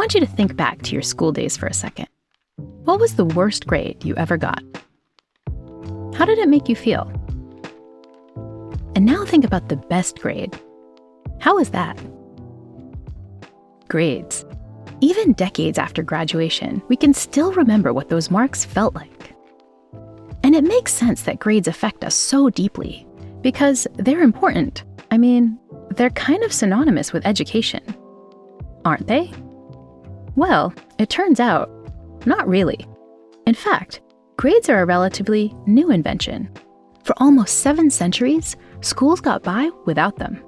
want you to think back to your school days for a second. What was the worst grade you ever got? How did it make you feel? And now think about the best grade. How was that? Grades. Even decades after graduation, we can still remember what those marks felt like. And it makes sense that grades affect us so deeply, because they're important. I mean, they're kind of synonymous with education. Aren't they? Well, it turns out, not really. In fact, grades are a relatively new invention. For almost 7 centuries, schools got by without them.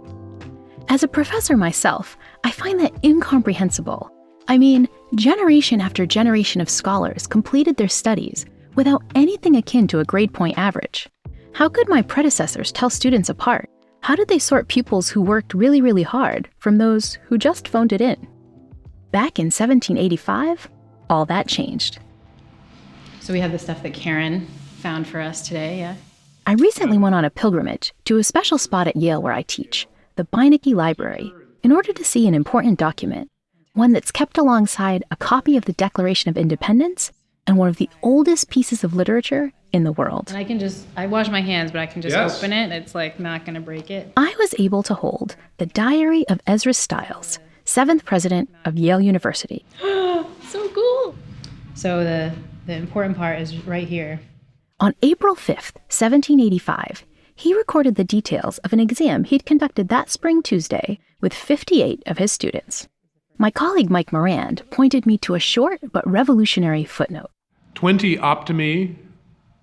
As a professor myself, I find that incomprehensible. I mean, generation after generation of scholars completed their studies without anything akin to a grade point average. How could my predecessors tell students apart? How did they sort pupils who worked really, really hard from those who just phoned it in? Back in 1785, all that changed. So we have the stuff that Karen found for us today, yeah? I recently went on a pilgrimage to a special spot at Yale where I teach, the Beinecke Library, in order to see an important document, one that's kept alongside a copy of the Declaration of Independence and one of the oldest pieces of literature in the world. And I wash my hands, but I can just open it. It's like not going to break it. I was able to hold the Diary of Ezra Stiles, 7th president of Yale University. So cool. So the important part is right here. On April 5th, 1785, he recorded the details of an exam he'd conducted that spring Tuesday with 58 of his students. My colleague Mike Morand pointed me to a short but revolutionary footnote. 20 optimi,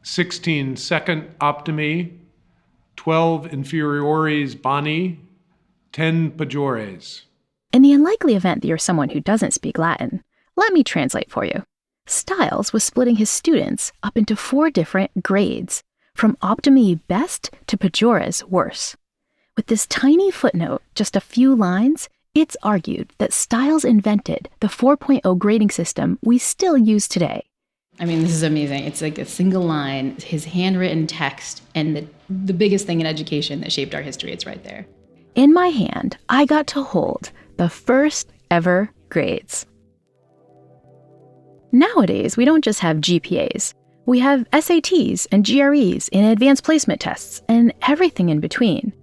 16 second optimi, 12 inferiores boni, 10 pejores. In the unlikely event that you're someone who doesn't speak Latin, let me translate for you. Stiles was splitting his students up into 4 different grades, from optimi best to pejores worse. With this tiny footnote, just a few lines, it's argued that Stiles invented the 4.0 grading system we still use today. I mean, this is amazing. It's like a single line, his handwritten text, and the biggest thing in education that shaped our history. It's right there. In my hand, I got to hold the first ever grades. Nowadays, we don't just have GPAs. We have SATs and GREs and advanced placement tests and everything in between.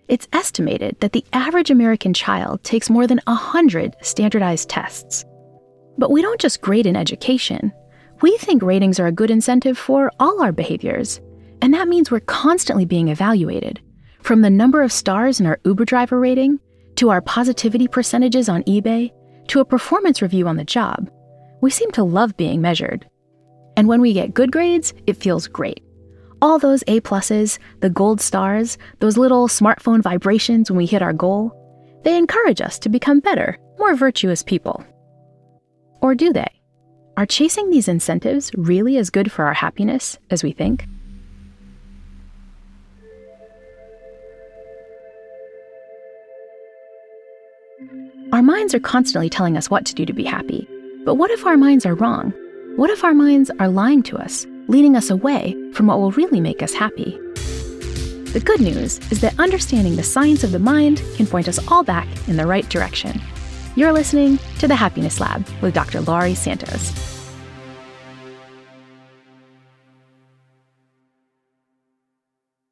It's estimated that the average American child takes more than 100 standardized tests. But we don't just grade in education. We think ratings are a good incentive for all our behaviors. And that means we're constantly being evaluated. From the number of stars in our Uber driver rating, to our positivity percentages on eBay, to a performance review on the job. We seem to love being measured. And when we get good grades, it feels great. All those A+, the gold stars, those little smartphone vibrations when we hit our goal, they encourage us to become better, more virtuous people. Or do they? Are chasing these incentives really as good for our happiness as we think? Our minds are constantly telling us what to do to be happy. But what if our minds are wrong? What if our minds are lying to us, leading us away from what will really make us happy? The good news is that understanding the science of the mind can point us all back in the right direction. You're listening to The Happiness Lab with Dr. Laurie Santos.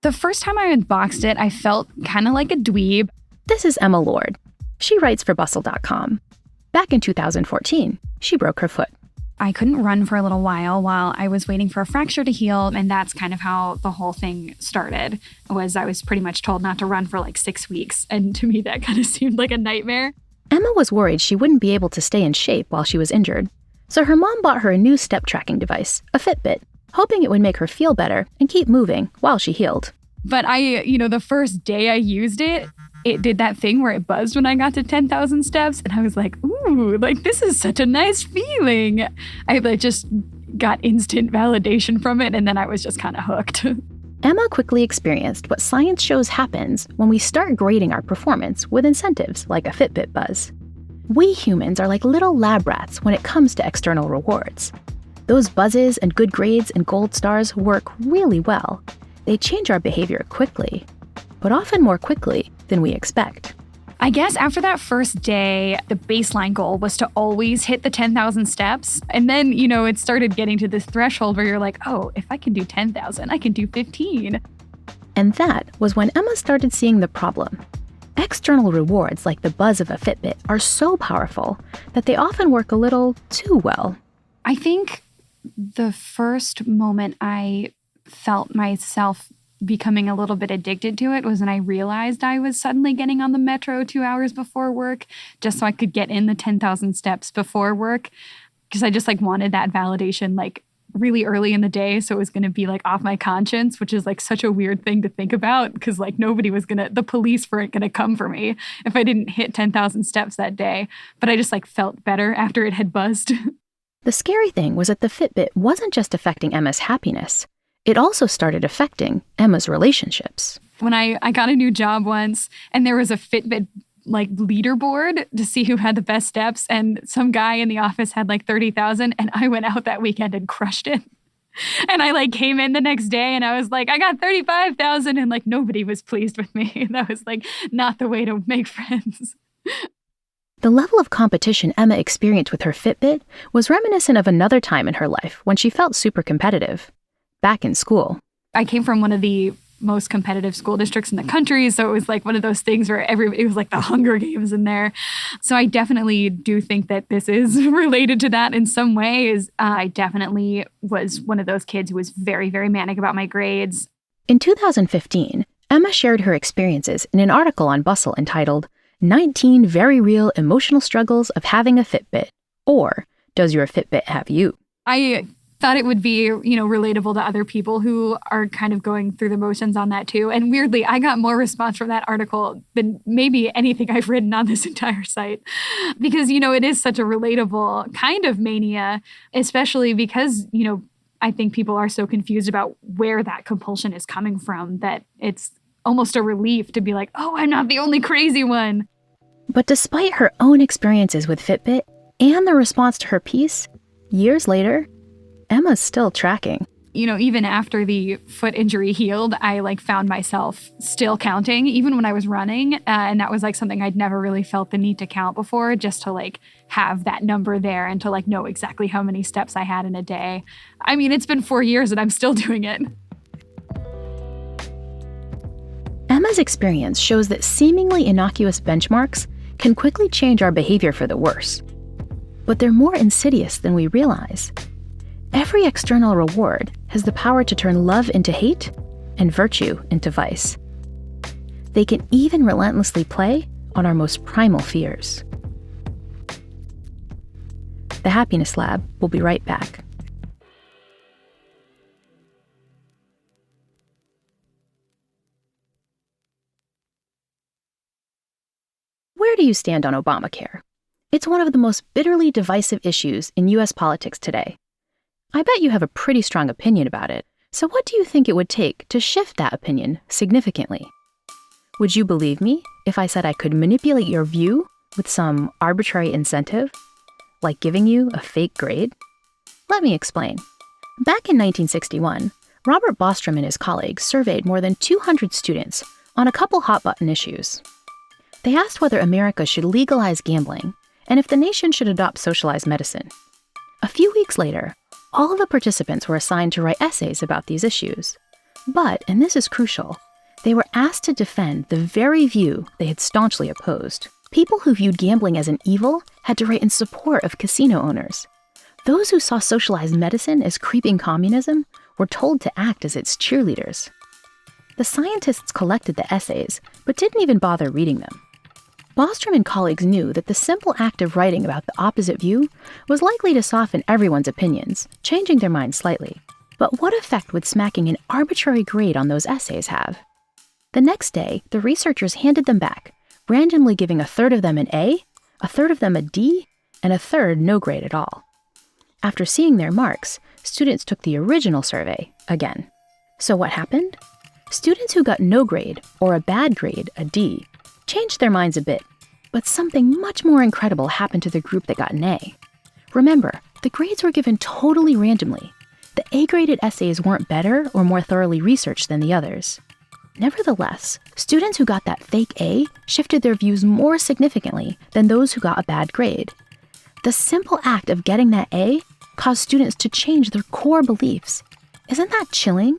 The first time I unboxed it, I felt kind of like a dweeb. This is Emma Lord. She writes for Bustle.com. Back in 2014, she broke her foot. I couldn't run for a little while I was waiting for a fracture to heal, and that's kind of how the whole thing started. I was pretty much told not to run for like 6 weeks, and to me that kind of seemed like a nightmare. Emma was worried she wouldn't be able to stay in shape while she was injured, so her mom bought her a new step tracking device, a Fitbit, hoping it would make her feel better and keep moving while she healed. But the first day I used it, it did that thing where it buzzed when I got to 10,000 steps. And I was like, ooh, this is such a nice feeling. I just got instant validation from it. And then I was just kind of hooked. Emma quickly experienced what science shows happens when we start grading our performance with incentives like a Fitbit buzz. We humans are like little lab rats when it comes to external rewards. Those buzzes and good grades and gold stars work really well. They change our behavior quickly, but often more quickly than we expect. I guess after that first day, the baseline goal was to always hit the 10,000 steps. And then, it started getting to this threshold where you're like, oh, if I can do 10,000, I can do 15. And that was when Emma started seeing the problem. External rewards like the buzz of a Fitbit are so powerful that they often work a little too well. I think the first moment I felt myself becoming a little bit addicted to it was when I realized I was suddenly getting on the metro 2 hours before work just so I could get in the 10,000 steps before work, because I just wanted that validation really early in the day, so it was going to be off my conscience, which is such a weird thing to think about, because nobody was the police weren't going to come for me if I didn't hit 10,000 steps that day. But I just felt better after it had buzzed. The scary thing was that the Fitbit wasn't just affecting Emma's happiness. It also started affecting Emma's relationships. When I got a new job once, and there was a Fitbit leaderboard to see who had the best steps, and some guy in the office had 30,000, and I went out that weekend and crushed it. And I came in the next day and I was I got 35,000, and nobody was pleased with me. That was not the way to make friends. The level of competition Emma experienced with her Fitbit was reminiscent of another time in her life when she felt super competitive. Back in school. I came from one of the most competitive school districts in the country, so it was one of those things where it was the Hunger Games in there. So I definitely do think that this is related to that in some ways. I definitely was one of those kids who was very, very manic about my grades. In 2015, Emma shared her experiences in an article on Bustle entitled 19 Very Real Emotional Struggles of Having a Fitbit, or Does Your Fitbit Have You? I thought it would be, relatable to other people who are kind of going through the motions on that too. And weirdly, I got more response from that article than maybe anything I've written on this entire site. Because, it is such a relatable kind of mania, especially because, I think people are so confused about where that compulsion is coming from that it's almost a relief to be oh, I'm not the only crazy one. But despite her own experiences with Fitbit and the response to her piece, years later, Emma's still tracking. Even after the foot injury healed, I found myself still counting, even when I was running. And that was something I'd never really felt the need to count before, just to have that number there and to know exactly how many steps I had in a day. I mean, it's been 4 years and I'm still doing it. Emma's experience shows that seemingly innocuous benchmarks can quickly change our behavior for the worse. But they're more insidious than we realize. Every external reward has the power to turn love into hate and virtue into vice. They can even relentlessly play on our most primal fears. The Happiness Lab will be right back. Where do you stand on Obamacare? It's one of the most bitterly divisive issues in U.S. politics today. I bet you have a pretty strong opinion about it, so what do you think it would take to shift that opinion significantly? Would you believe me if I said I could manipulate your view with some arbitrary incentive, like giving you a fake grade? Let me explain. Back in 1961, Robert Bostrom and his colleagues surveyed more than 200 students on a couple hot-button issues. They asked whether America should legalize gambling and if the nation should adopt socialized medicine. A few weeks later, all of the participants were assigned to write essays about these issues. But, and this is crucial, they were asked to defend the very view they had staunchly opposed. People who viewed gambling as an evil had to write in support of casino owners. Those who saw socialized medicine as creeping communism were told to act as its cheerleaders. The scientists collected the essays, but didn't even bother reading them. Bostrom and colleagues knew that the simple act of writing about the opposite view was likely to soften everyone's opinions, changing their minds slightly. But what effect would smacking an arbitrary grade on those essays have? The next day, the researchers handed them back, randomly giving a third of them an A, a third of them a D, and a third no grade at all. After seeing their marks, students took the original survey again. So what happened? Students who got no grade, or a bad grade, a D, changed their minds a bit, but something much more incredible happened to the group that got an A. Remember, the grades were given totally randomly. The A-graded essays weren't better or more thoroughly researched than the others. Nevertheless, students who got that fake A shifted their views more significantly than those who got a bad grade. The simple act of getting that A caused students to change their core beliefs. Isn't that chilling?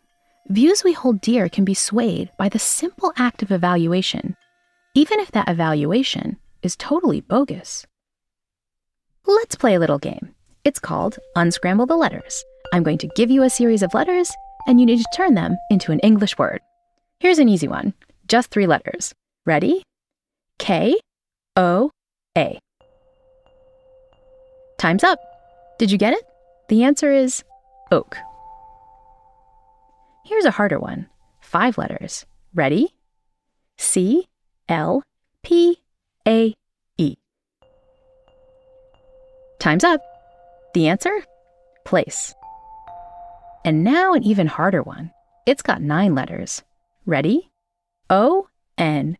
Views we hold dear can be swayed by the simple act of evaluation, even if that evaluation is totally bogus. Let's play a little game. It's called Unscramble the Letters. I'm going to give you a series of letters, and you need to turn them into an English word. Here's an easy one, just 3 letters. Ready? K-O-A. Time's up. Did you get it? The answer is oak. Here's a harder one, 5 letters. Ready? C-L-P-A-E. Time's up. The answer? Place. And now an even harder one. It's got 9 letters. Ready? O-N-V-O-T-U-I-L-E.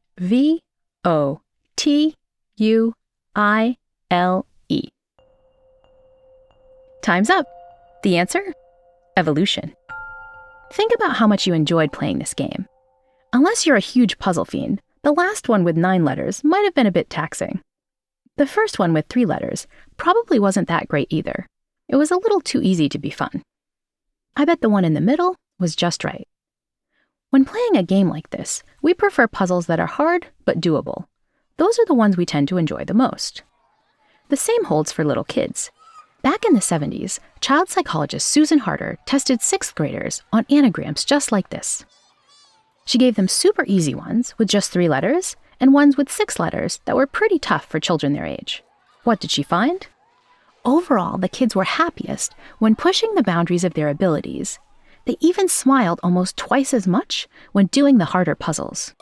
Time's up. The answer? Evolution. Think about how much you enjoyed playing this game. Unless you're a huge puzzle fiend, the last one with 9 letters might have been a bit taxing. The first one with 3 letters probably wasn't that great either. It was a little too easy to be fun. I bet the one in the middle was just right. When playing a game like this, we prefer puzzles that are hard but doable. Those are the ones we tend to enjoy the most. The same holds for little kids. Back in the 70s, child psychologist Susan Harder tested 6th graders on anagrams just like this. She gave them super easy ones with just 3 letters and ones with 6 letters that were pretty tough for children their age. What did she find? Overall, the kids were happiest when pushing the boundaries of their abilities. They even smiled almost twice as much when doing the harder puzzles.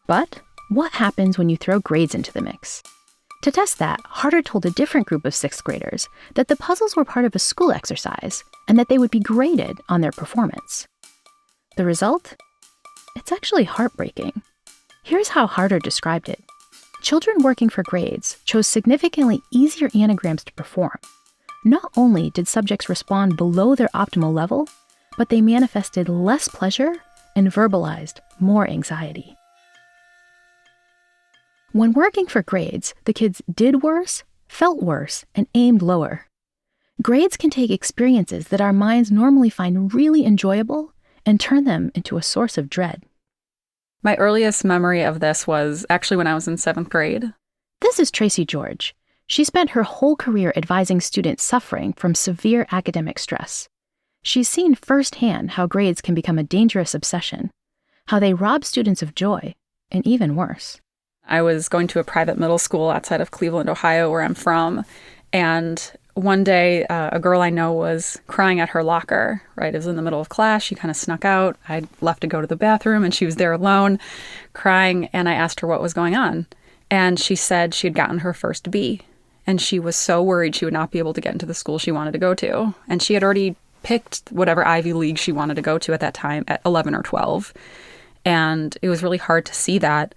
But what happens when you throw grades into the mix? To test that, Harder told a different group of 6th graders that the puzzles were part of a school exercise and that they would be graded on their performance. The result? It's actually heartbreaking. Here's how Harder described it. Children working for grades chose significantly easier anagrams to perform. Not only did subjects respond below their optimal level, but they manifested less pleasure and verbalized more anxiety. When working for grades, the kids did worse, felt worse, and aimed lower. Grades can take experiences that our minds normally find really enjoyable and turn them into a source of dread. My earliest memory of this was actually when I was in 7th grade. This is Tracy George. She spent her whole career advising students suffering from severe academic stress. She's seen firsthand how grades can become a dangerous obsession, how they rob students of joy, and even worse. I was going to a private middle school outside of Cleveland, Ohio, where I'm from. And one day, a girl I know was crying at her locker, right? It was in the middle of class. She kind of snuck out. I left to go to the bathroom, and she was there alone, crying. And I asked her what was going on. And she said she had gotten her first B. And she was so worried she would not be able to get into the school she wanted to go to. And she had already picked whatever Ivy League she wanted to go to at that time at 11 or 12. And it was really hard to see that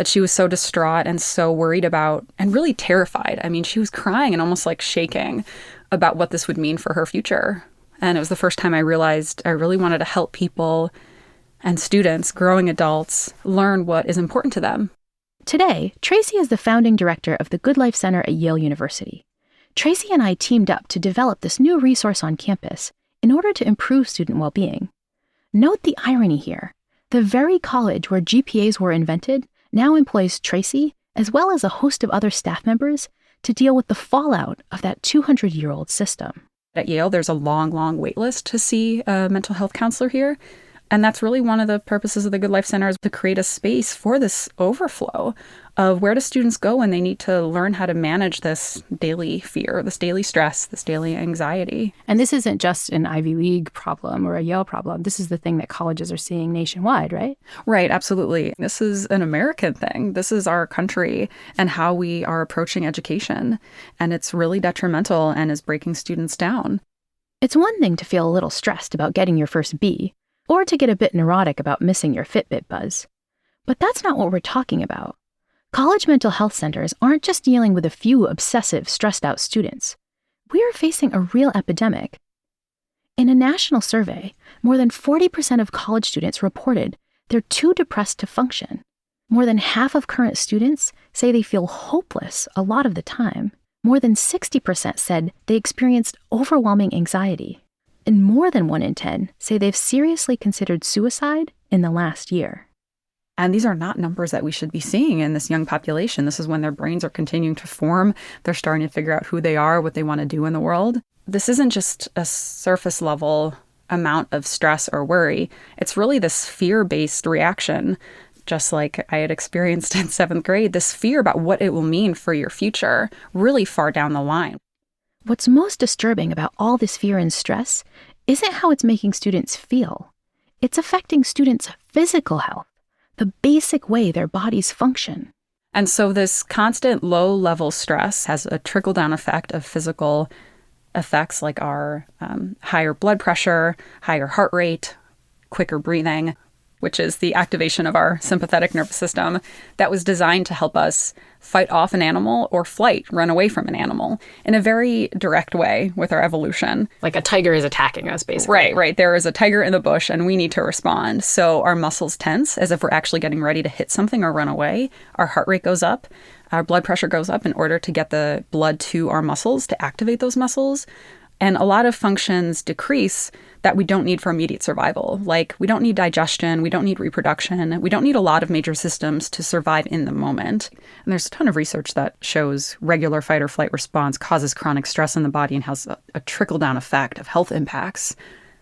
she was so distraught and so worried about and really terrified. I mean, she was crying and almost like shaking about what this would mean for her future. And it was the first time I realized I really wanted to help people and students, growing adults, learn what is important to them. Today, Tracy is the founding director of the Good Life Center at Yale University. Tracy and I teamed up to develop this new resource on campus in order to improve student well-being. Note the irony here. The very college where GPAs were invented now employs Tracy, as well as a host of other staff members, to deal with the fallout of that 200-year-old system. At Yale, there's a long, long wait list to see a mental health counselor here. And that's really one of the purposes of the Good Life Center, is to create a space for this overflow of where do students go when they need to learn how to manage this daily fear, this daily stress, this daily anxiety. And this isn't just an Ivy League problem or a Yale problem. This is the thing that colleges are seeing nationwide, right? Right, absolutely. This is an American thing. This is our country and how we are approaching education. And it's really detrimental and is breaking students down. It's one thing to feel a little stressed about getting your first B, or to get a bit neurotic about missing your Fitbit buzz. But that's not what we're talking about. College mental health centers aren't just dealing with a few obsessive, stressed-out students. We are facing a real epidemic. In a national survey, more than 40% of college students reported they're too depressed to function. More than half of current students say they feel hopeless a lot of the time. More than 60% said they experienced overwhelming anxiety. And more than 1 in 10 say they've seriously considered suicide in the last year. And these are not numbers that we should be seeing in this young population. This is when their brains are continuing to form. They're starting to figure out who they are, what they want to do in the world. This isn't just a surface level amount of stress or worry. It's really this fear-based reaction, just like I had experienced in 7th grade, this fear about what it will mean for your future really far down the line. What's most disturbing about all this fear and stress isn't how it's making students feel. It's affecting students' physical health, the basic way their bodies function. And so this constant low-level stress has a trickle-down effect of physical effects like our higher blood pressure, higher heart rate, quicker breathing, which is the activation of our sympathetic nervous system that was designed to help us fight off an animal or flight, run away from an animal in a very direct way with our evolution. Like a tiger is attacking us, basically. Right. There is a tiger in the bush and we need to respond. So our muscles tense as if we're actually getting ready to hit something or run away. Our heart rate goes up. Our blood pressure goes up in order to get the blood to our muscles, to activate those muscles. And a lot of functions decrease that we don't need for immediate survival. Like we don't need digestion, we don't need reproduction, we don't need a lot of major systems to survive in the moment. And there's a ton of research that shows regular fight or flight response causes chronic stress in the body and has a trickle-down effect of health impacts.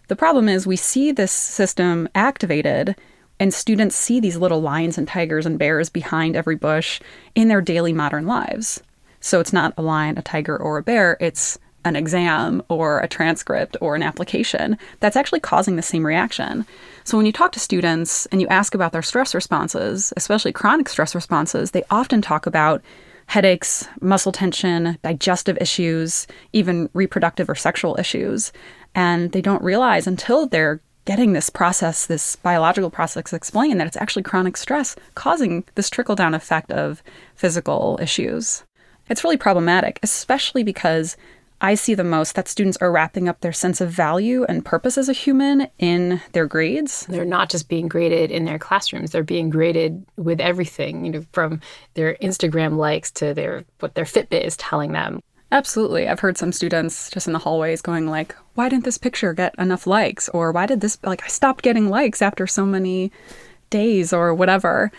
The problem is we see this system activated and students see these little lions and tigers and bears behind every bush in their daily modern lives. So it's not a lion, a tiger, or a bear, it's an exam or a transcript or an application that's actually causing the same reaction. So when you talk to students and you ask about their stress responses, especially chronic stress responses, they often talk about headaches, muscle tension, digestive issues, even reproductive or sexual issues. And they don't realize until they're getting this process, this biological process explained, that it's actually chronic stress causing this trickle-down effect of physical issues. It's really problematic, especially because I see the most that students are wrapping up their sense of value and purpose as a human in their grades. They're not just being graded in their classrooms. They're being graded with everything, from their Instagram likes to what their Fitbit is telling them. Absolutely. I've heard some students just in the hallways going like, why didn't this picture get enough likes? Or why did this, I stopped getting likes after so many days or whatever.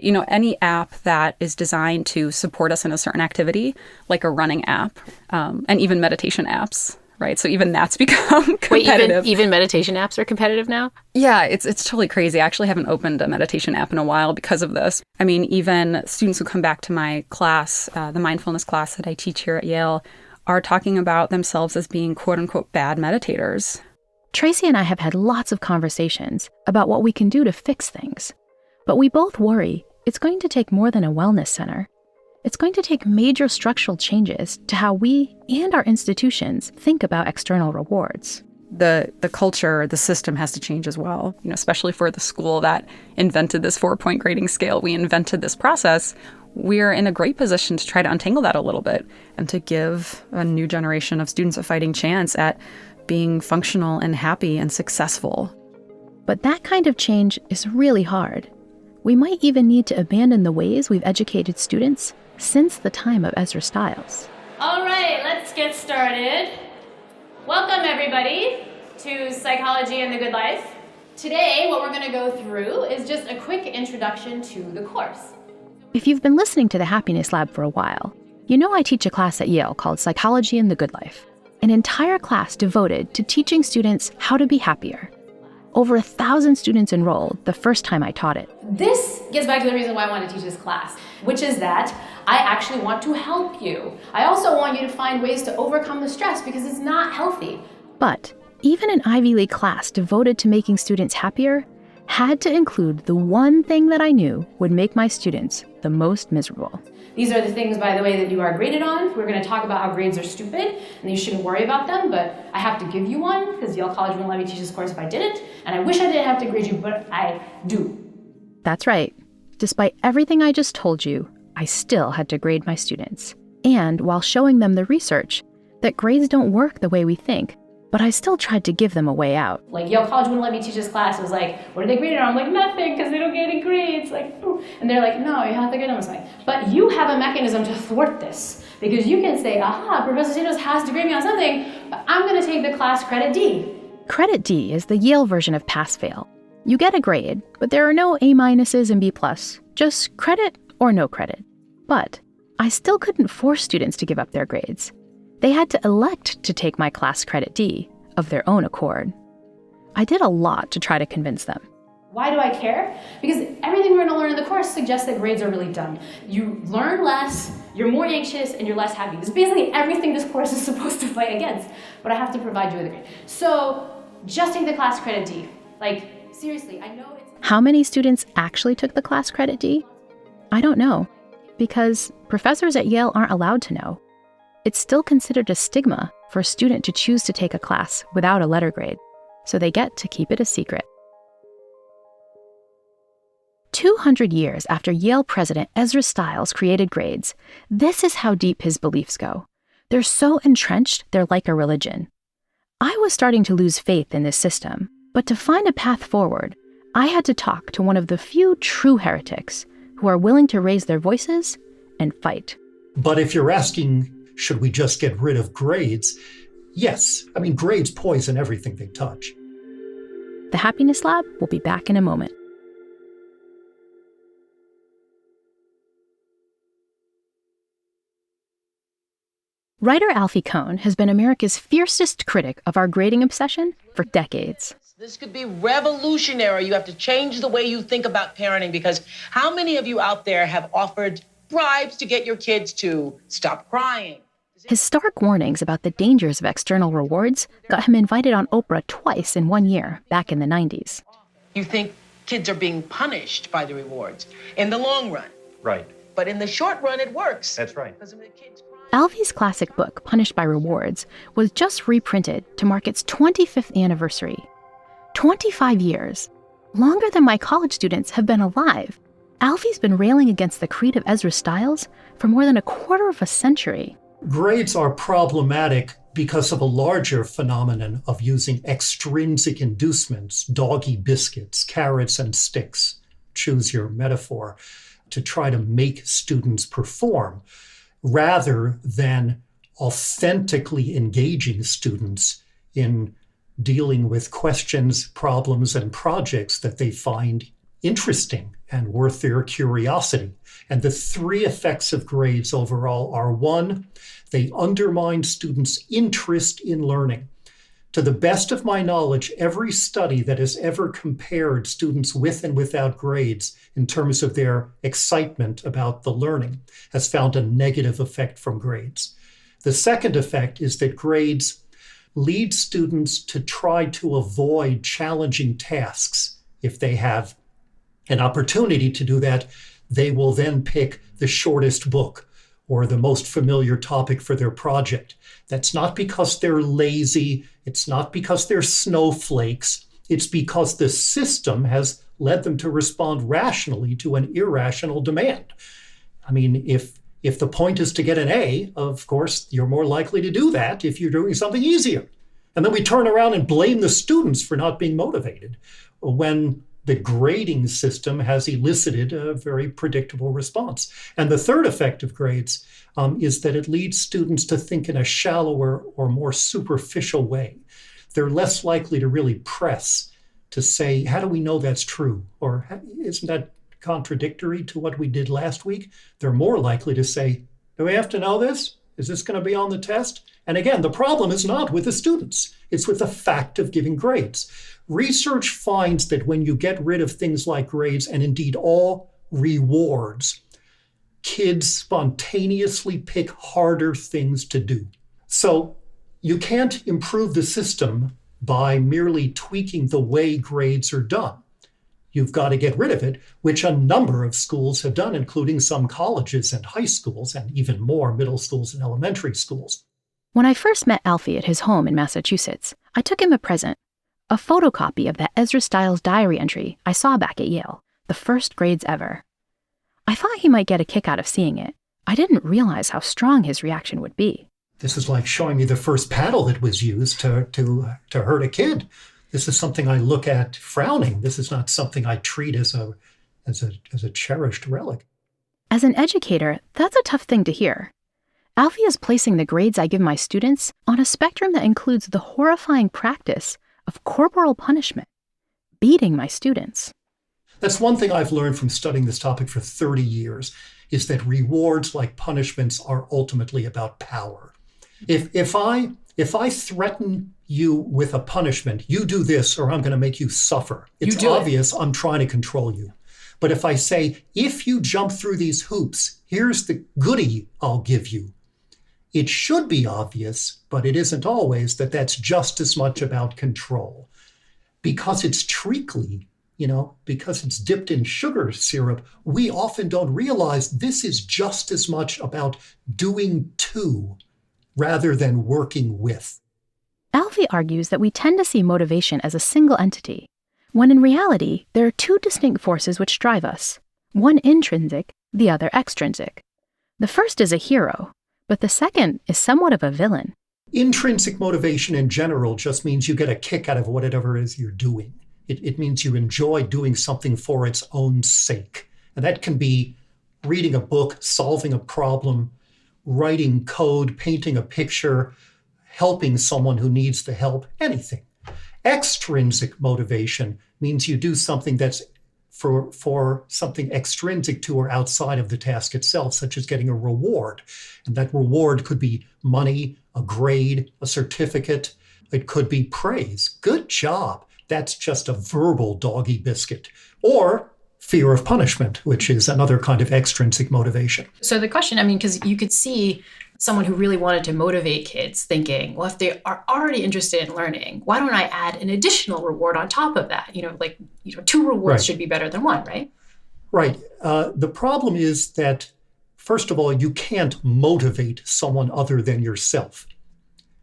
Any app that is designed to support us in a certain activity, like a running app, and even meditation apps, right? So even that's become competitive. Wait, even meditation apps are competitive now? Yeah, it's totally crazy. I actually haven't opened a meditation app in a while because of this. I mean, even students who come back to my class, the mindfulness class that I teach here at Yale, are talking about themselves as being quote-unquote bad meditators. Tracy and I have had lots of conversations about what we can do to fix things. But we both worry it's going to take more than a wellness center. It's going to take major structural changes to how we and our institutions think about external rewards. The culture, the system has to change as well, especially for the school that invented this 4-point grading scale. We invented this process. We're in a great position to try to untangle that a little bit and to give a new generation of students a fighting chance at being functional and happy and successful. But that kind of change is really hard. We might even need to abandon the ways we've educated students since the time of Ezra Stiles. All right, let's get started. Welcome, everybody, to Psychology and the Good Life. Today, what we're going to go through is just a quick introduction to the course. If you've been listening to the Happiness Lab for a while, you know I teach a class at Yale called Psychology and the Good Life, an entire class devoted to teaching students how to be happier. Over 1,000 students enrolled the first time I taught it. This gets back to the reason why I want to teach this class, which is that I actually want to help you. I also want you to find ways to overcome the stress because it's not healthy. But even an Ivy League class devoted to making students happier had to include the one thing that I knew would make my students the most miserable. These are the things, by the way, that you are graded on. We're going to talk about how grades are stupid and you shouldn't worry about them, but I have to give you one because Yale College wouldn't let me teach this course if I didn't. And I wish I didn't have to grade you, but I do. That's right. Despite everything I just told you, I still had to grade my students. And while showing them the research that grades don't work the way we think, but I still tried to give them a way out. Like, Yale College wouldn't let me teach this class. It was like, what are they graded on? I'm like, nothing, because they don't get any grades. Like, ooh. And they're like, no, you have to get them. I was like, but you have a mechanism to thwart this. Because you can say, aha, Professor Santos has to grade me on something, but I'm going to take the class credit D. Credit D is the Yale version of pass-fail. You get a grade, but there are no A- and B+, just credit or no credit. But I still couldn't force students to give up their grades. They had to elect to take my class credit D of their own accord. I did a lot to try to convince them. Why do I care? Because everything we're going to learn in the course suggests that grades are really dumb. You learn less, you're more anxious, and you're less happy. This is basically everything this course is supposed to fight against, but I have to provide you with a grade. So just take the class credit D. Like, seriously, I know it's... How many students actually took the class credit D? I don't know, because professors at Yale aren't allowed to know. It's still considered a stigma for a student to choose to take a class without a letter grade, so they get to keep it a secret. 200 years after Yale president Ezra Stiles created grades, this is how deep his beliefs go. They're so entrenched, they're like a religion. I was starting to lose faith in this system, but to find a path forward, I had to talk to one of the few true heretics who are willing to raise their voices and fight. But if you're asking, should we just get rid of grades? Yes. I mean, grades poison everything they touch. The Happiness Lab will be back in a moment. Writer Alfie Cohn has been America's fiercest critic of our grading obsession for decades. This could be revolutionary. You have to change the way you think about parenting, because how many of you out there have offered bribes to get your kids to stop crying? His stark warnings about the dangers of external rewards got him invited on Oprah twice in 1 year, back in the 90s. You think kids are being punished by the rewards in the long run. Right. But in the short run, it works. That's right. Because of the kids crying. Alfie's classic book, Punished by Rewards, was just reprinted to mark its 25th anniversary. 25 years. Longer than my college students have been alive. Alfie's been railing against the creed of Ezra Stiles for more than a quarter of a century. Grades are problematic because of a larger phenomenon of using extrinsic inducements, doggy biscuits, carrots and sticks, choose your metaphor, to try to make students perform, rather than authentically engaging students in dealing with questions, problems, and projects that they find interesting and worth their curiosity. And the three effects of grades overall are: one, they undermine students' interest in learning. To the best of my knowledge, every study that has ever compared students with and without grades in terms of their excitement about the learning has found a negative effect from grades. The second effect is that grades lead students to try to avoid challenging tasks. If they have an opportunity to do that, they will then pick the shortest book or the most familiar topic for their project. That's not because they're lazy. It's not because they're snowflakes. It's because the system has led them to respond rationally to an irrational demand. I mean, if the point is to get an A, of course, you're more likely to do that if you're doing something easier. And then we turn around and blame the students for not being motivated when the grading system has elicited a very predictable response. And the third effect of grades is that it leads students to think in a shallower or more superficial way. They're less likely to really press to say, how do we know that's true? Or isn't that contradictory to what we did last week? They're more likely to say, do we have to know this? Is this going to be on the test? And again, the problem is not with the students. It's with the fact of giving grades. Research finds that when you get rid of things like grades, and indeed all rewards, kids spontaneously pick harder things to do. So you can't improve the system by merely tweaking the way grades are done. You've got to get rid of it, which a number of schools have done, including some colleges and high schools, and even more middle schools and elementary schools. When I first met Alfie at his home in Massachusetts, I took him a present, a photocopy of that Ezra Stiles diary entry I saw back at Yale, the first grades ever. I thought he might get a kick out of seeing it. I didn't realize how strong his reaction would be. This is like showing me the first paddle that was used to hurt a kid. This is something I look at frowning. This is not something I treat as a cherished relic. As an educator, that's a tough thing to hear. Alfie is placing the grades I give my students on a spectrum that includes the horrifying practice of corporal punishment, beating my students. That's one thing I've learned from studying this topic for 30 years, is that rewards like punishments are ultimately about power. If I threaten you with a punishment, you do this or I'm going to make you suffer. It's obvious I'm trying to control you. But if I say, if you jump through these hoops, here's the goodie I'll give you. It should be obvious, but it isn't always, that that's just as much about control. Because it's treacly, because it's dipped in sugar syrup, we often don't realize this is just as much about doing to rather than working with. Alfie argues that we tend to see motivation as a single entity, when in reality, there are two distinct forces which drive us, one intrinsic, the other extrinsic. The first is a hero, but the second is somewhat of a villain. Intrinsic motivation in general just means you get a kick out of whatever it is you're doing. It means you enjoy doing something for its own sake. And that can be reading a book, solving a problem, writing code, painting a picture, helping someone who needs the help, anything. Extrinsic motivation means you do something that's for something extrinsic to or outside of the task itself, such as getting a reward. And that reward could be money, a grade, a certificate. It could be praise. Good job. That's just a verbal doggy biscuit. Or fear of punishment, which is another kind of extrinsic motivation. So the question, because you could see someone who really wanted to motivate kids thinking, well, if they are already interested in learning, why don't I add an additional reward on top of that? Two rewards should be better than one, right? Right. The problem is that, first of all, you can't motivate someone other than yourself.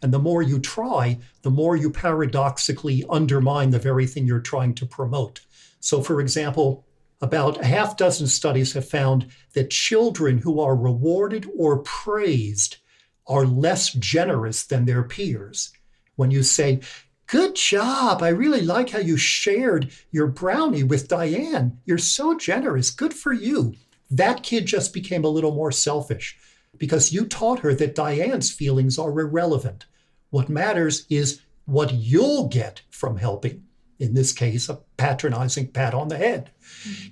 And the more you try, the more you paradoxically undermine the very thing you're trying to promote. So, for example, about a half dozen studies have found that children who are rewarded or praised are less generous than their peers. When you say, good job, I really like how you shared your brownie with Diane. You're so generous. Good for you. That kid just became a little more selfish because you taught her that Diane's feelings are irrelevant. What matters is what you'll get from helping. In this case, a patronizing pat on the head.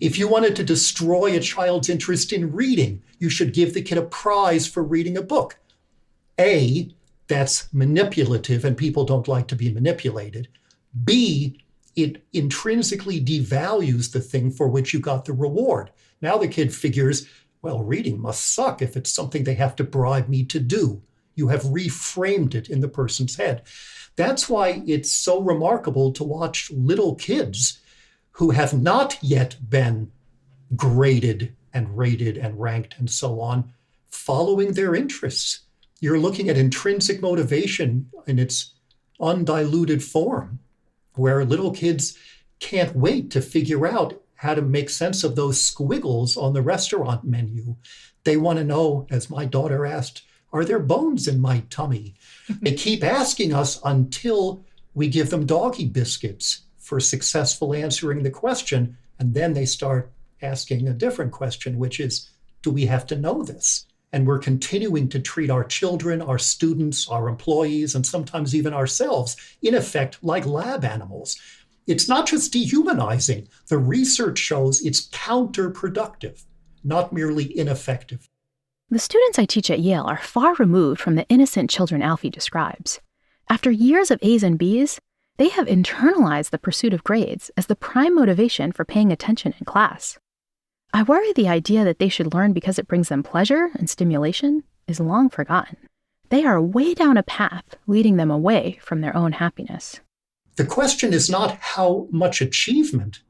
If you wanted to destroy a child's interest in reading, you should give the kid a prize for reading a book. A, that's manipulative and people don't like to be manipulated. B, it intrinsically devalues the thing for which you got the reward. Now the kid figures, well, reading must suck if it's something they have to bribe me to do. You have reframed it in the person's head. That's why it's so remarkable to watch little kids who have not yet been graded and rated and ranked and so on, following their interests. You're looking at intrinsic motivation in its undiluted form, where little kids can't wait to figure out how to make sense of those squiggles on the restaurant menu. They want to know, as my daughter asked, are there bones in my tummy? They keep asking us until we give them doggy biscuits for successful answering the question. And then they start asking a different question, which is, do we have to know this? And we're continuing to treat our children, our students, our employees, and sometimes even ourselves, in effect, like lab animals. It's not just dehumanizing. The research shows it's counterproductive, not merely ineffective. The students I teach at Yale are far removed from the innocent children Alfie describes. After years of A's and B's, they have internalized the pursuit of grades as the prime motivation for paying attention in class. I worry the idea that they should learn because it brings them pleasure and stimulation is long forgotten. They are way down a path leading them away from their own happiness. The question is not how much achievement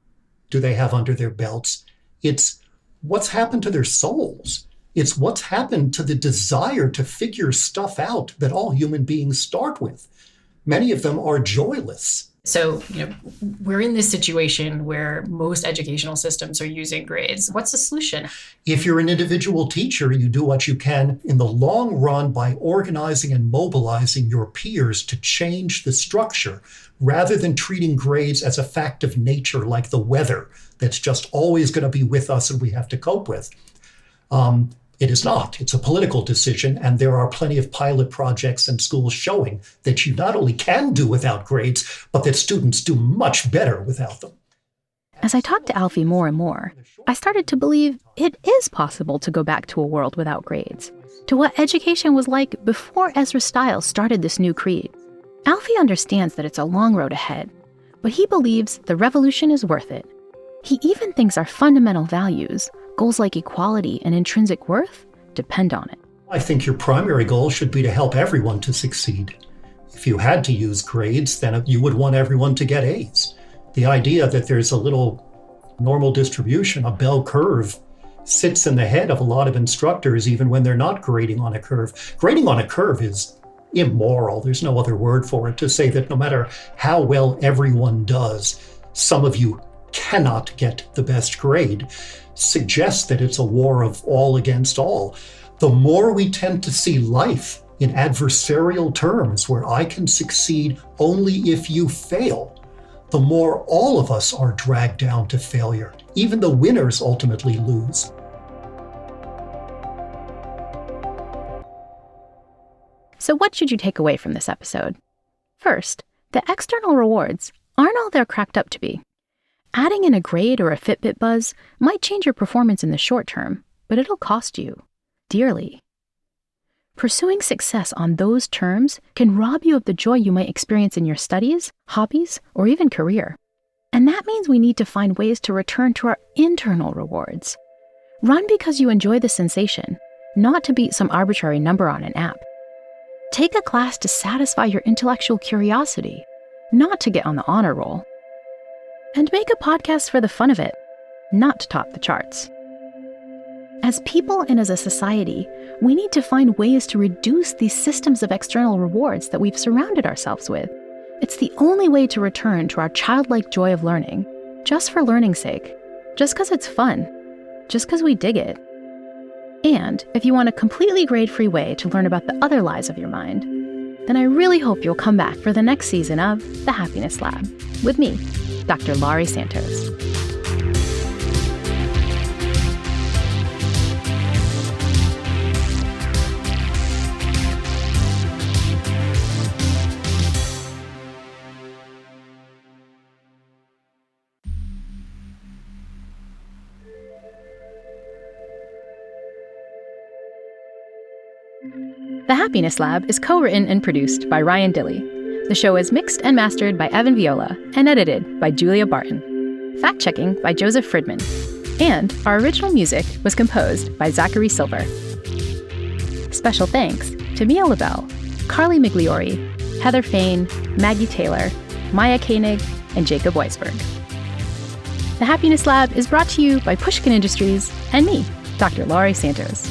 do they have under their belts. It's what's happened to their souls. It's what's happened to the desire to figure stuff out that all human beings start with. Many of them are joyless. So, we're in this situation where most educational systems are using grades. What's the solution? If you're an individual teacher, you do what you can in the long run by organizing and mobilizing your peers to change the structure, rather than treating grades as a fact of nature like the weather that's just always going to be with us and we have to cope with. It is not. It's a political decision, and there are plenty of pilot projects in schools showing that you not only can do without grades, but that students do much better without them. As I talked to Alfie more and more, I started to believe it is possible to go back to a world without grades, to what education was like before Ezra Stiles started this new creed. Alfie understands that it's a long road ahead, but he believes the revolution is worth it. He even thinks our fundamental values, goals like equality and intrinsic worth, depend on it. I think your primary goal should be to help everyone to succeed. If you had to use grades, then you would want everyone to get A's. The idea that there's a little normal distribution, a bell curve, sits in the head of a lot of instructors even when they're not grading on a curve. Grading on a curve is immoral. There's no other word for it, to say that no matter how well everyone does, some of you cannot get the best grade, suggests that it's a war of all against all. The more we tend to see life in adversarial terms, where I can succeed only if you fail, the more all of us are dragged down to failure. Even the winners ultimately lose. So what should you take away from this episode? First, the external rewards aren't all they're cracked up to be. Adding in a grade or a Fitbit buzz might change your performance in the short term, but it'll cost you dearly. Pursuing success on those terms can rob you of the joy you might experience in your studies, hobbies, or even career. And that means we need to find ways to return to our internal rewards. Run because you enjoy the sensation, not to beat some arbitrary number on an app. Take a class to satisfy your intellectual curiosity, not to get on the honor roll. And make a podcast for the fun of it, not to top the charts. As people and as a society, we need to find ways to reduce these systems of external rewards that we've surrounded ourselves with. It's the only way to return to our childlike joy of learning, just for learning's sake, just because it's fun, just because we dig it. And if you want a completely grade-free way to learn about the other lies of your mind, then I really hope you'll come back for the next season of The Happiness Lab with me, Dr. Laurie Santos. The Happiness Lab is co-written and produced by Ryan Dilley. The show is mixed and mastered by Evan Viola and edited by Julia Barton. Fact-checking by Joseph Fridman. And our original music was composed by Zachary Silver. Special thanks to Mia LaBelle, Carly Migliori, Heather Fain, Maggie Taylor, Maya Koenig, and Jacob Weisberg. The Happiness Lab is brought to you by Pushkin Industries and me, Dr. Laurie Santos.